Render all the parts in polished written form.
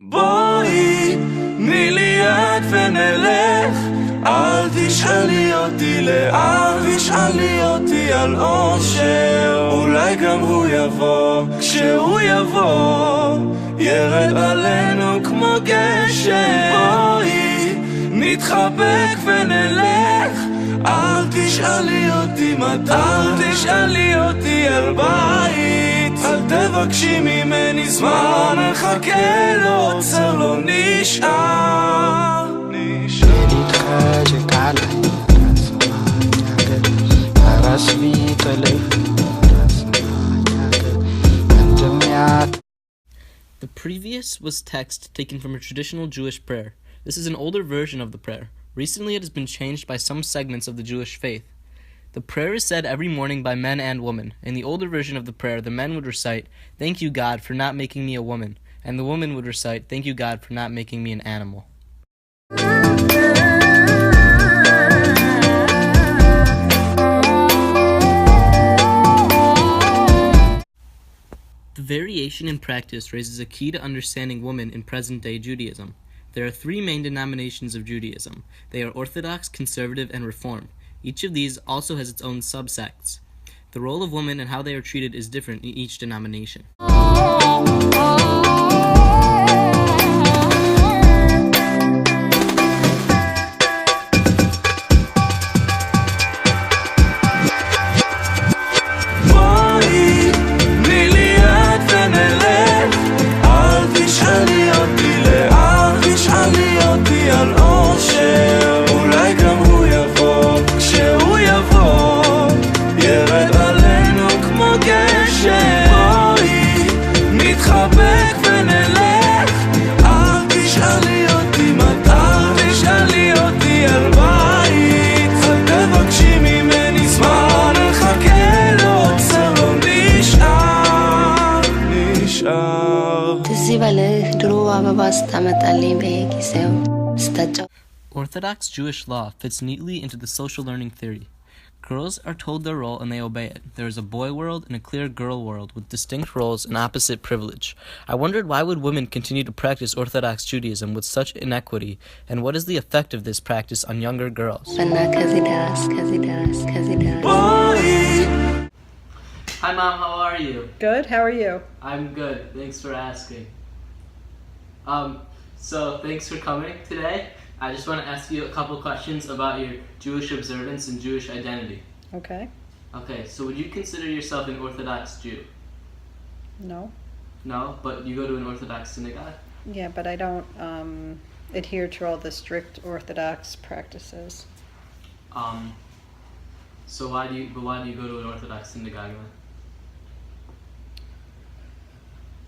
בואי, תני לי יד ונלך, אל תשאלי אותי לאן, תשאלי אותי על אושר, אולי גם הוא יבוא, כשהוא יבוא, ירד עלינו כמו גשם. בואי, נתחבק ונלך, אל תשאלי אותי מתי, אל תשאלי אותי על בית, אל תבקשי ממני זמן, מחכה לא עוצר לא נשאר. The previous was text taken from a traditional Jewish prayer. This is an older version of the prayer. Recently it has been changed by some segments of the Jewish faith. The prayer is said every morning by men and women. In the older version of the prayer, the men would recite, "Thank you, God, for not making me a woman," and the woman would recite, "Thank you, God, for not making me an animal." The variation in practice raises a key to understanding women in present-day Judaism. There are three main denominations of Judaism. They are Orthodox, Conservative, and Reform. Each of these also has its own subsects. The role of women and how they are treated is different in each denomination. Orthodox Jewish law fits neatly into the social learning theory. Girls are told their role and they obey it. There is a boy world and a clear girl world with distinct roles and opposite privilege. I wondered, why would women continue to practice Orthodox Judaism with such inequity, and what is the effect of this practice on younger girls? Hi Mom, how are you? Good, how are you? I'm good, thanks for asking. So thanks for coming today. I just want to ask you a couple questions about your Jewish observance and Jewish identity. Okay. Okay, so would you consider yourself an Orthodox Jew? No. No, but you go to an Orthodox synagogue? Yeah, but I don't adhere to all the strict Orthodox practices. So why do you go to an Orthodox synagogue then?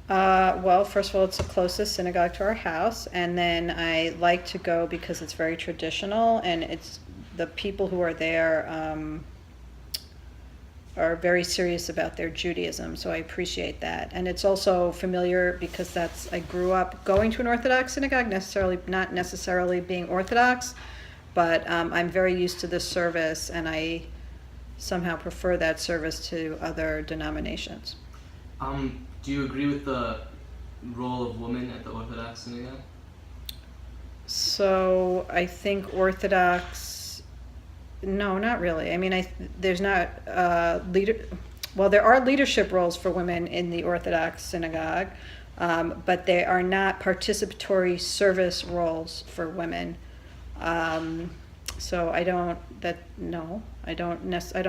Well, first of all, it's the closest synagogue to our house, and then I like to go because it's very traditional, and it's the people who are there are very serious about their Judaism, so I appreciate that. And it's also familiar because I grew up going to an Orthodox synagogue, not necessarily being Orthodox, but I'm very used to this service, and I somehow prefer that service to other denominations. Do you agree with the role of women at the Orthodox synagogue? So I think Orthodox, no, not really. I mean, there's not there are leadership roles for women in the Orthodox synagogue, but they are not participatory service roles for women. So I don't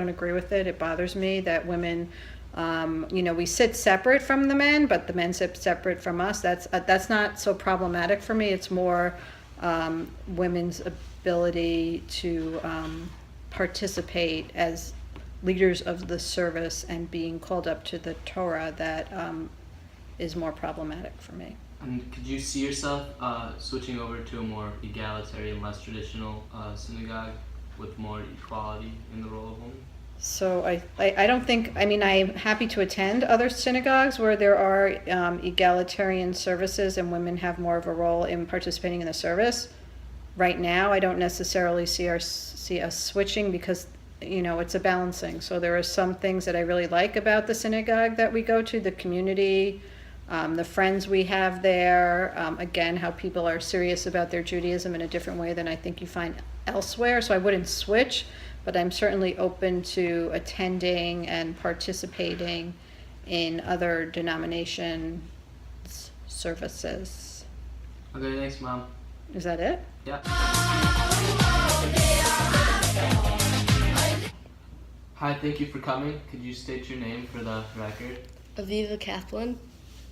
agree with it. It bothers me that women, we sit separate from the men, but the men sit separate from us. That's not so problematic for me. It's more women's ability to participate as leaders of the service and being called up to the Torah that is more problematic for me. And could you see yourself switching over to a more egalitarian, less traditional synagogue with more equality in the role of women? So I don't think, I'm happy to attend other synagogues where there are egalitarian services and women have more of a role in participating in the service. Right now, I don't necessarily see us switching because, it's a balancing. So there are some things that I really like about the synagogue that we go to, the community, the friends we have there, again, how people are serious about their Judaism in a different way than I think you find elsewhere. So I wouldn't switch, but I'm certainly open to attending and participating in other denominations' services. Okay, thanks, Mom. Is that it? Yeah. Hi, thank you for coming. Could you state your name for the record? Aviva Kaplan.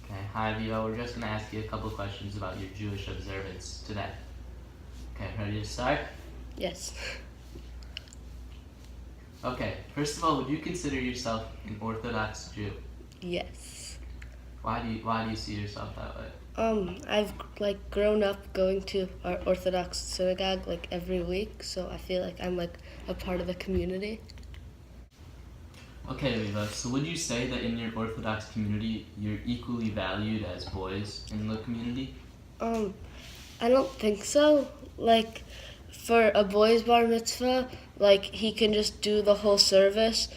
Okay, hi Aviva. We're just going to ask you a couple questions about your Jewish observance today. Okay, ready to start? Yes. Okay, first of all, would you consider yourself an Orthodox Jew? Yes. Why do you see yourself that way? I've grown up going to our Orthodox synagogue every week, so I feel like I'm a part of the community. Okay, Aviva, so would you say that in your Orthodox community, you're equally valued as boys in the community? I don't think so. For a boy's bar mitzvah, he can just do the whole service,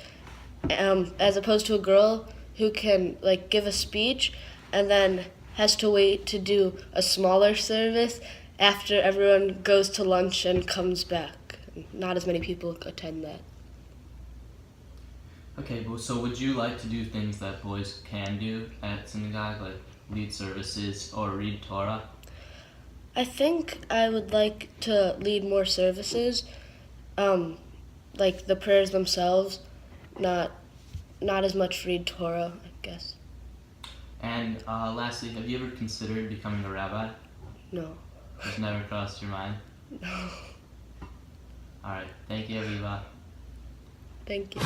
as opposed to a girl who can give a speech and then has to wait to do a smaller service after everyone goes to lunch and comes back. Not as many people attend that. Okay, well, so would you like to do things that boys can do at synagogue, like lead services or read Torah? I think I would like to lead more services, the prayers themselves, not as much read Torah, I guess. And lastly, have you ever considered becoming a rabbi? No. It's never crossed your mind? No. Alright, thank you, Aviva. Thank you.